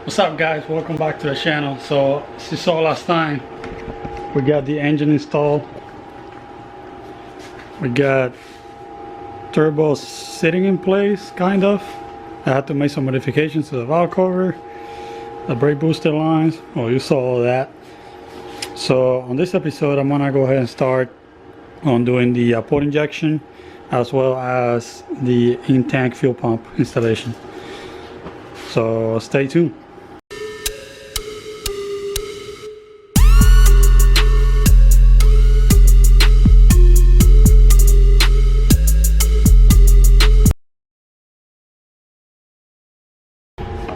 What's up guys, welcome back to the channel. So as you saw last time, we got the engine installed, we got turbo sitting in place kind of. I had to make some modifications to the valve cover, the brake booster lines. Well, you saw all that. So on this episode I'm gonna go ahead and start on doing the port injection as well as the in-tank fuel pump installation. So stay tuned.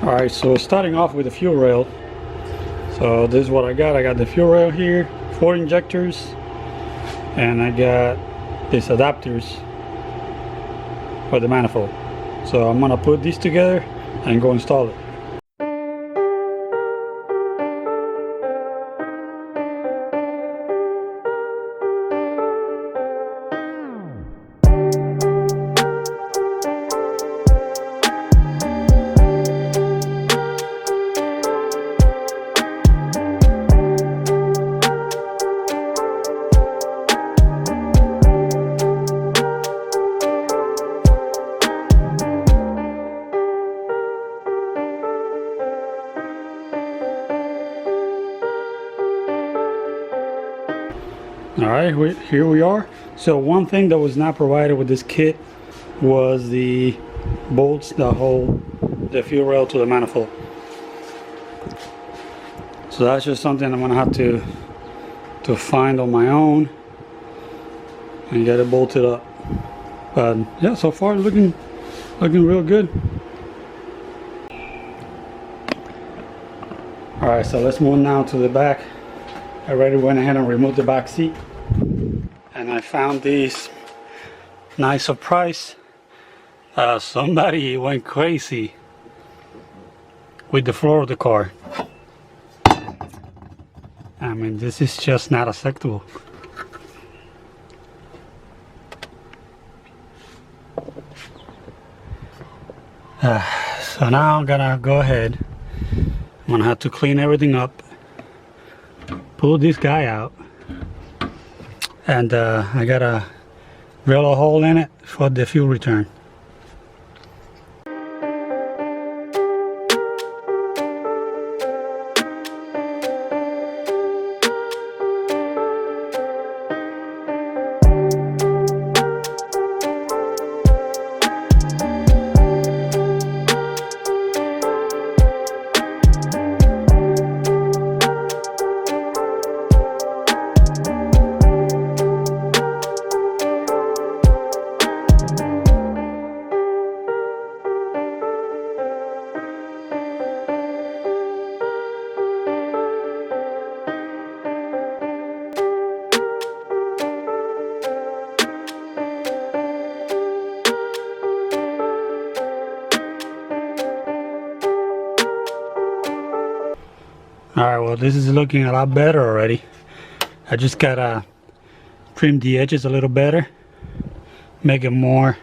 Alright, so starting off with the fuel rail. So this is what I got. I got the fuel rail here, 4 injectors, and I got these adapters for the manifold. So I'm gonna put these together and go install it. Alright, here we are. So one thing that was not provided with this kit was the bolts that hold the fuel rail to the manifold. So that's just something I'm gonna have to find on my own and get it bolted up. But yeah, so far it's looking real good. Alright, so let's move now to the back. I already went ahead and removed the back seat, and I found this nice surprise. Somebody went crazy with the floor of the car. I mean, this is just not acceptable. So now I'm gonna go ahead. I'm gonna have to clean everything up, pull this guy out, and I gotta drill a hole in it for the fuel return. Alright, well this is looking a lot better already. I just gotta trim the edges a little better, make it more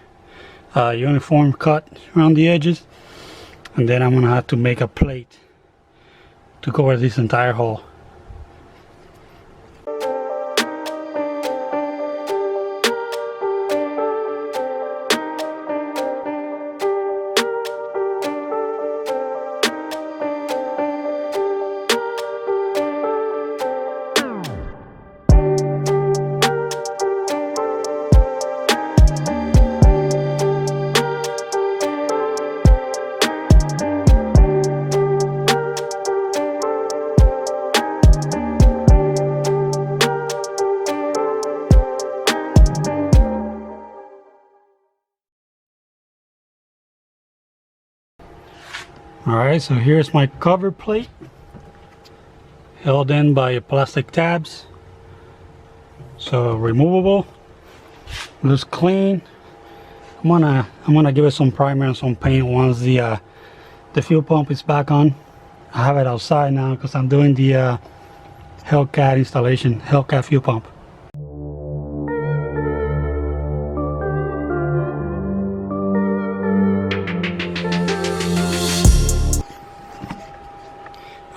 uniform cut around the edges, and then I'm gonna have to make a plate to cover this entire hole. Alright, so here's my cover plate, held in by plastic tabs, so removable, looks clean. I'm gonna give it some primer and some paint once the fuel pump is back on. I have it outside now because I'm doing the hellcat installation, hellcat fuel pump.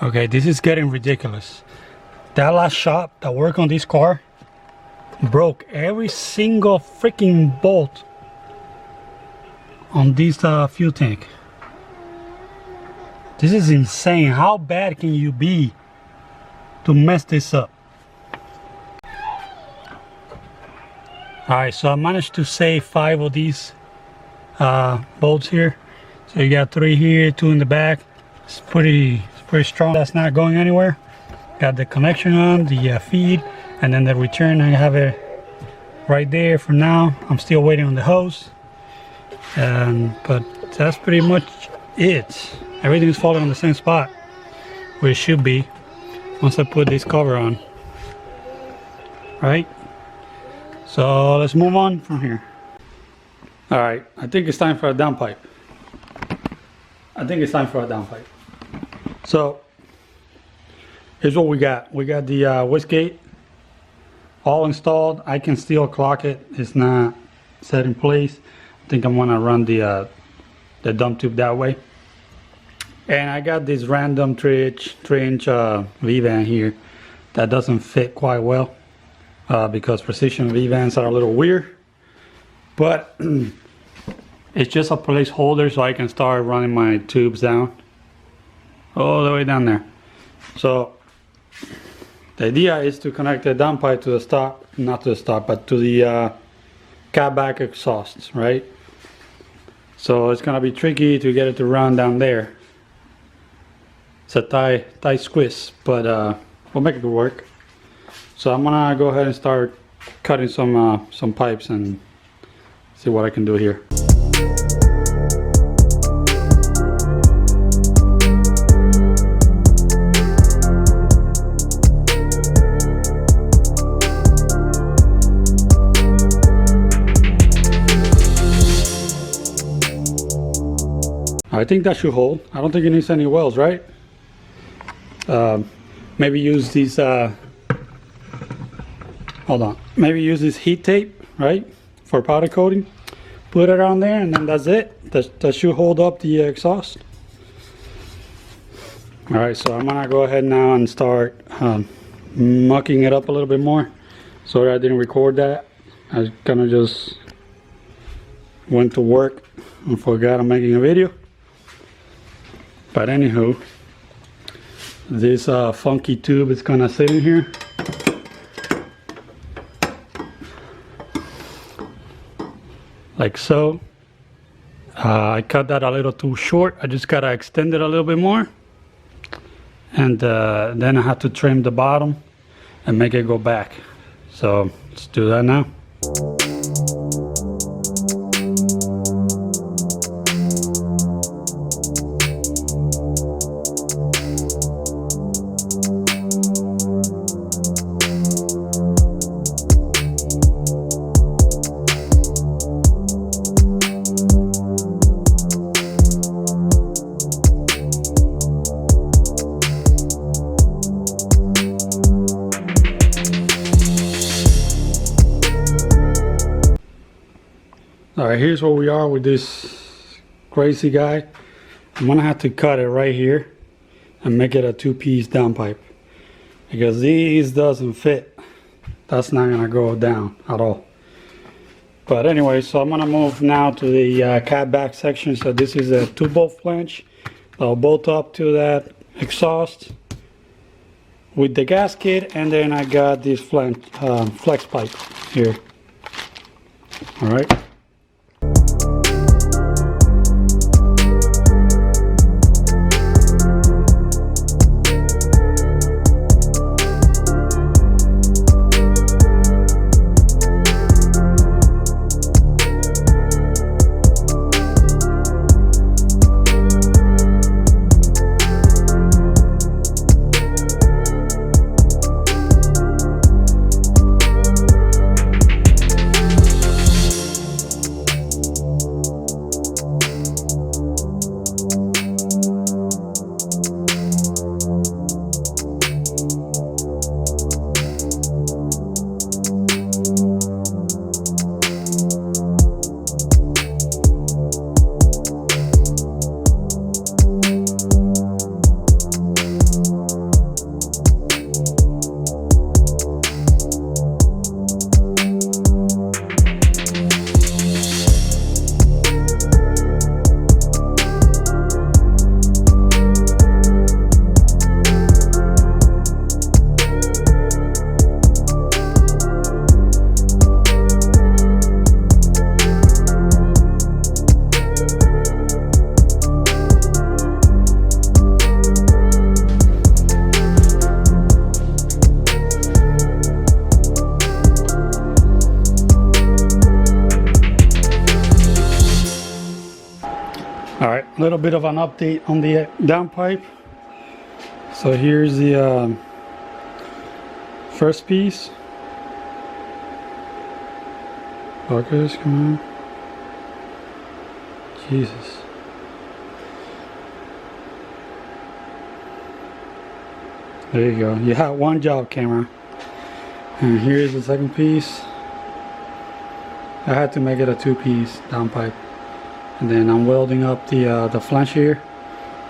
Okay, this is getting ridiculous. That last shop that worked on this car broke every single freaking bolt on this fuel tank. This is insane. How bad can you be to mess this up? Alright, so I managed to save 5 of these bolts here. So you got 3 here, 2 in the back. It's pretty strong. That's not going anywhere. Got the connection on, the feed, and then the return. I have it right there for now. I'm still waiting on the hose. But that's pretty much it. Everything is falling on the same spot where it should be once I put this cover on. Right? So let's move on from here. Alright, I think it's time for a downpipe. So here's what we got. We got the wastegate all installed. I can still clock it. It's not set in place. I think I'm gonna run the dump tube that way. And I got this random 3-inch V-van here that doesn't fit quite well because precision V-vans are a little weird. But it's just a placeholder so I can start running my tubes down all the way down there. So the idea is to connect the downpipe to the stop, not to the stop, but to the catback exhausts, right? So it's gonna be tricky to get it to run down there. It's a tight squeeze, but we'll make it work. So I'm gonna go ahead and start cutting some pipes and see what I can do here. I think that should hold. I don't think it needs any welds, right? Maybe use these, hold on. Maybe use this heat tape, right? For powder coating. Put it on there and then that's it. That should hold up the exhaust. Alright, so I'm gonna go ahead now and start mucking it up a little bit more. Sorry I didn't record that. I kind of just went to work and forgot I'm making a video. But anywho, this funky tube is gonna sit in here. Like so. I cut that a little too short. I just gotta extend it a little bit more. And then I have to trim the bottom and make it go back. So let's do that now. Alright, here's where we are with this crazy guy. I'm gonna have to cut it right here and make it a 2-piece downpipe because these doesn't fit. That's not gonna go down at all. But anyway, so I'm gonna move now to the catback section. So this is a 2-bolt flange. I'll bolt up to that exhaust with the gasket, and then I got this flex pipe here. All right. a little bit of an update on the downpipe. So here's the first piece. Focus, come on. Jesus. There you go. You have one job, camera. And here's the second piece. I had to make it a two-piece downpipe. And then I'm welding up the flange here.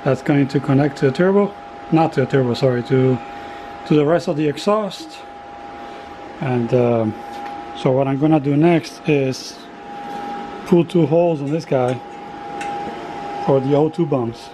That's going to connect to the turbo. Not to the turbo, sorry, to the rest of the exhaust. And so what I'm gonna do next is pull two holes on this guy for the O2 bunks.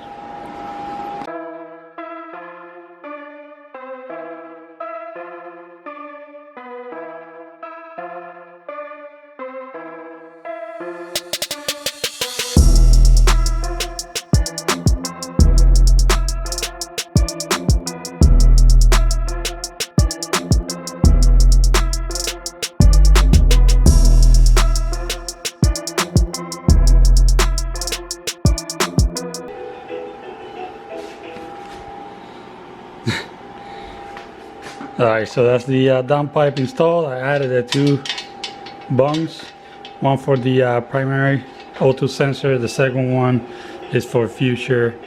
Alright, so that's the downpipe installed. I added the two bungs, one for the primary O2 sensor, the second one is for future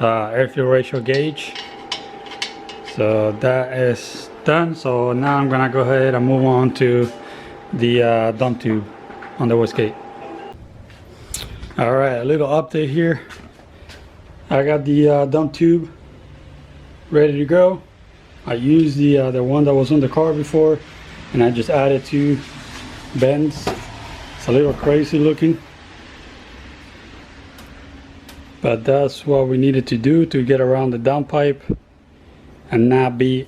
air fuel ratio gauge. So that is done. So now I'm gonna go ahead and move on to the dump tube on the wastegate. Alright, a little update here. I got the dump tube ready to go. I used the one that was on the car before, and I just added two bends. It's a little crazy looking, but that's what we needed to do to get around the downpipe and not be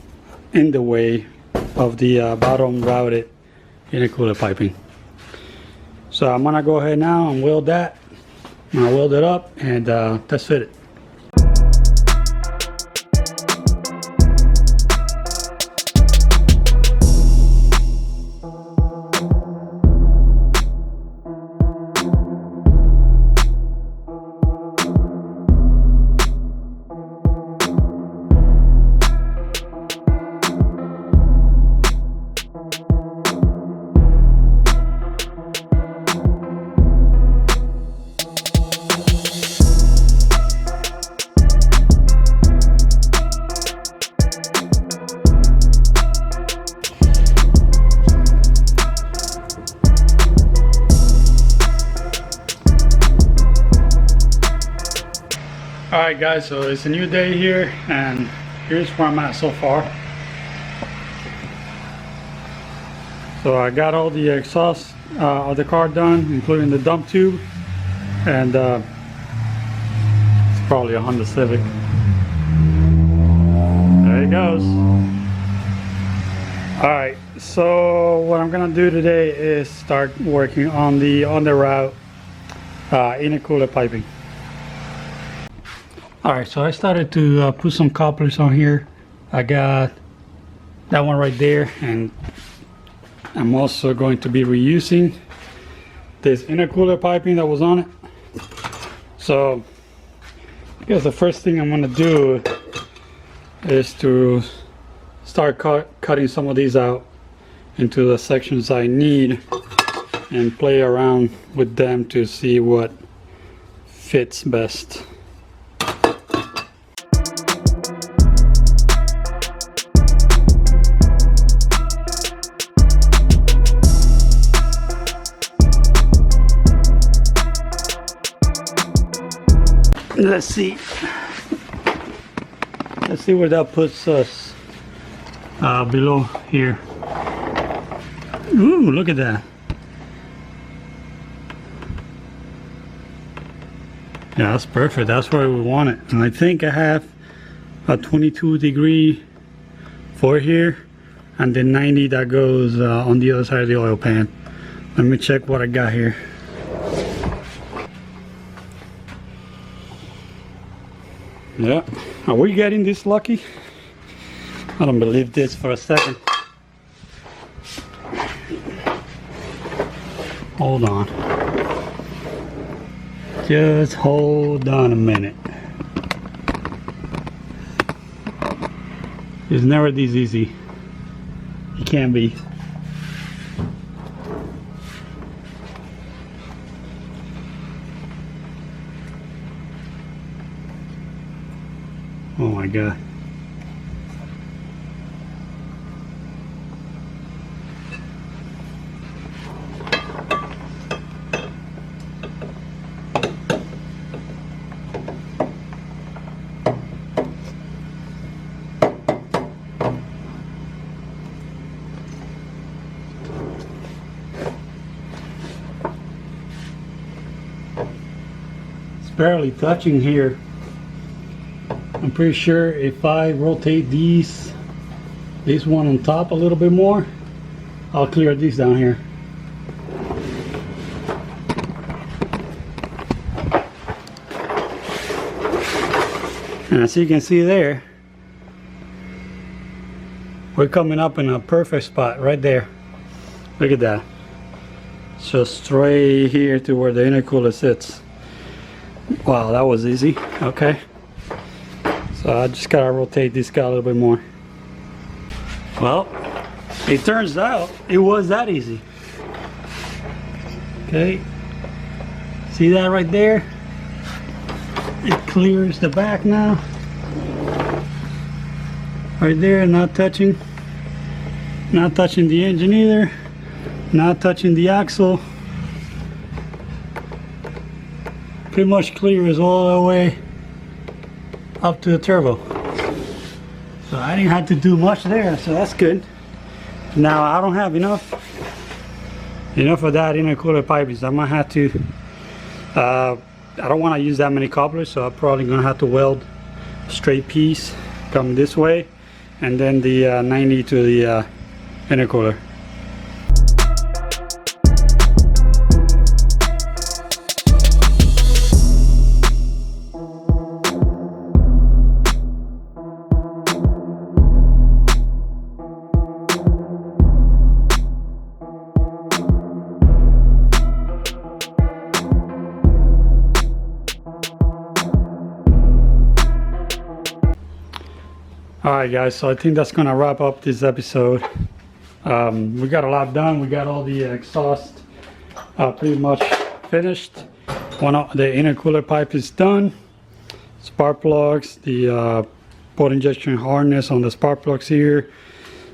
in the way of the bottom routed intercooler piping. So I'm gonna go ahead now and weld that. I'm gonna weld it up and test fit it. Alright guys, so it's a new day here and here's where I'm at so far. So I got all the exhaust of the car done, including the dump tube, and it's probably a Honda Civic. There it goes. Alright, so what I'm gonna do today is start working on the route intercooler piping. Alright, so I started to put some couplers on here. I got that one right there, and I'm also going to be reusing this intercooler piping that was on it. So I guess the first thing I'm going to do is to start cutting some of these out into the sections I need and play around with them to see what fits best. Let's see where that puts us below here. Ooh, look at that. Yeah, that's perfect. That's where we want it. And I think I have a 22-degree for here, and then 90 that goes on the other side of the oil pan. Let me check what I got here. Yeah, are we getting this lucky? I don't believe this for a second. Hold on. Just hold on a minute. It's never this easy. It can be. Oh my God. It's barely touching here. I'm pretty sure if I rotate this one on top a little bit more, I'll clear these down here. And as you can see there, we're coming up in a perfect spot right there. Look at that. So straight here to where the intercooler sits. Wow, that was easy. Okay. So I just gotta rotate this guy a little bit more. Well, it turns out it was that easy. Okay, see that right there? It clears the back now. Right there, not touching the engine either, not touching the axle. Pretty much clears all the way up to the turbo. So I didn't have to do much there, so that's good. Now I don't have enough of that intercooler piping, so I might have to I don't want to use that many couplers, so I'm probably gonna have to weld a straight piece come this way and then the 90 to the intercooler. Alright guys, so I think that's gonna wrap up this episode. We got a lot done. We got all the exhaust pretty much finished. One of the intercooler pipe is done. Spark plugs, the port injection harness on the spark plugs here.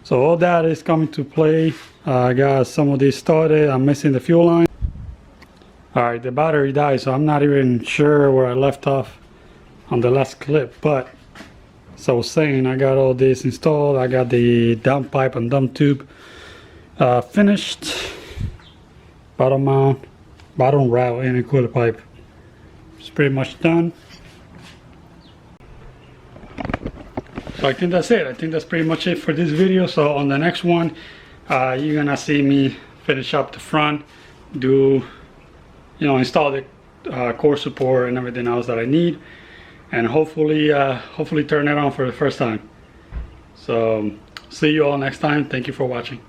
So all that is coming to play. I got some of this started. I'm missing the fuel line. Alright, the battery died, so I'm not even sure where I left off on the last clip, but so I was saying, I got all this installed. I got the downpipe and dump tube finished. Bottom mount, bottom route intercooler pipe. It's pretty much done. So I think that's it. I think that's pretty much it for this video. So on the next one, you're gonna see me finish up the front, do, install the core support and everything else that I need, and hopefully turn it on for the first time. So see you all next time. Thank you for watching.